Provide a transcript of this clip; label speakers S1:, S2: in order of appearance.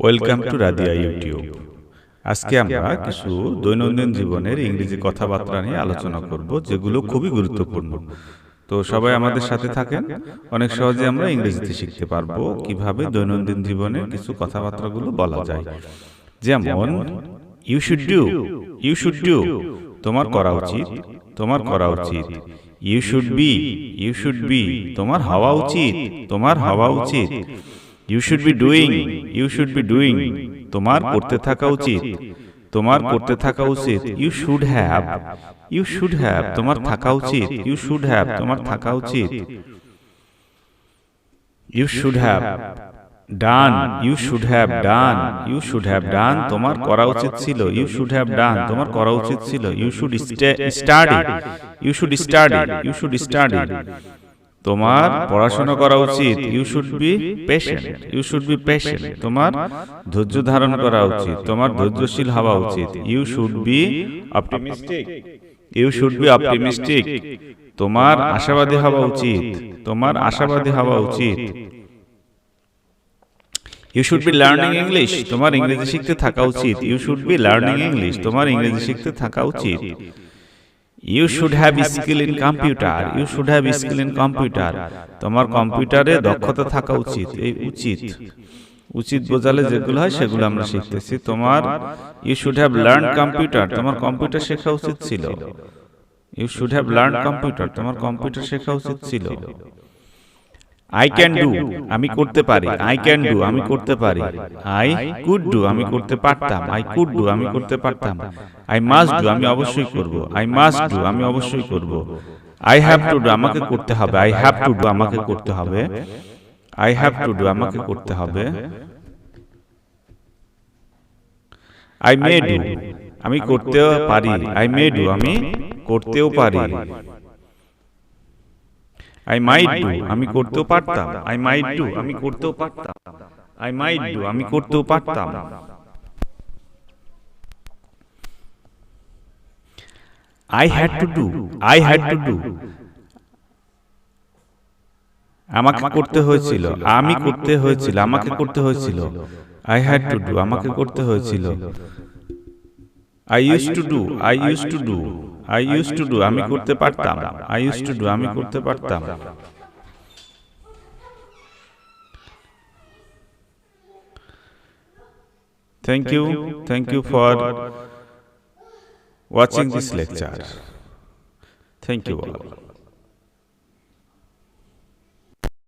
S1: Welcome to Radia YouTube. আজকে আমরা কিছু দৈনন্দিন জীবনের ইংরেজি কথাবার্তা নিয়ে আলোচনা করব, যেগুলো খুবই গুরুত্বপূর্ণ। তো সবাই আমাদের সাথে থাকেন, অনেক সহজে আমরা ইংরেজিতে শিখতে পারবো কিভাবে দৈনন্দিন জীবনে কিছু কথাবার্তাগুলো বলা যায়। যেমন you should do, you should do, তোমার করা উচিত, তোমার করা উচিত। You should be, you should be, তোমার হওয়া উচিত, তোমার হওয়া উচিত। You should be doing, you should be doing, তোমার করতে থাকা উচিত, তোমার করতে থাকা উচিত। You should have, you should have, তোমার থাকা উচিত, ইউ শুড হ্যাভ, তোমার থাকা উচিত। You should have done, you should have done, you should have ডান, তোমার করা উচিত ছিল, ইউ শুড হ্যাভ ডান, তোমার করা উচিত ছিল। You should study, you should study, you should study, তোমার পড়াশোনা করা উচিত। You should be patient, you should be patient, তোমার ধৈর্য ধারণ করা উচিত, তোমার ধৈর্যশীল হওয়া উচিত। You should be optimistic, you should be optimistic, তোমার আশাবাদী হওয়া উচিত, তোমার আশাবাদী হওয়া উচিত। You should be learning English, তোমার ইংরেজি শিখতে থাকা উচিত। You should be learning English, তোমার ইংরেজি শিখতে থাকা উচিত। You should have skill in computer, you should have skill in computer, তোমার কম্পিউটারে দক্ষতা থাকা উচিত। এই উচিত, উচিত বোঝালে যেগুলো হয় সেগুলো আমরা শিখতেছি। তোমার you should have learn computer, তোমার কম্পিউটার শেখা উচিত ছিল। You should have learn computer, তোমার কম্পিউটার শেখা উচিত ছিল। আই ক্যান ডু, আমি করতে পারি। আই ক্যান ডু, আমি করতে পারি। আই কুড ডু, আমি করতে পারতাম। আই কুড ডু, আমি করতে পারতাম। আই মাস্ট ডু, আমি অবশ্যই করব। আই মাস্ট ডু, আমি অবশ্যই করব। আই হ্যাভ টু ডু, আমাকে করতে হবে। আই হ্যাভ টু ডু, আমাকে করতে হবে। আই হ্যাভ টু ডু, আমাকে করতে হবে। আই মে ডু, আমি করতেও পারি। আই মে ডু, আমি করতেও পারি। আই মাইট ডু, আমি করতেও পারতাম। আই মাইট ডু, আমি করতেও পারতাম। আই মাইট ডু, আমি করতেও পারতাম। I had to do, I had to do, আমাকে করতে হয়েছিল। আমি করতে হয়েছিল, আমাকে করতে হয়েছিল। আই হ্যাড টু ডু, আমাকে করতে হয়েছিল। I use to do, I use to do, I use to do, আমি করতে পারতাম। আই ইউজ টু ডু, আমি করতে পারতাম। Thank you for watching this lecture. Thank you all.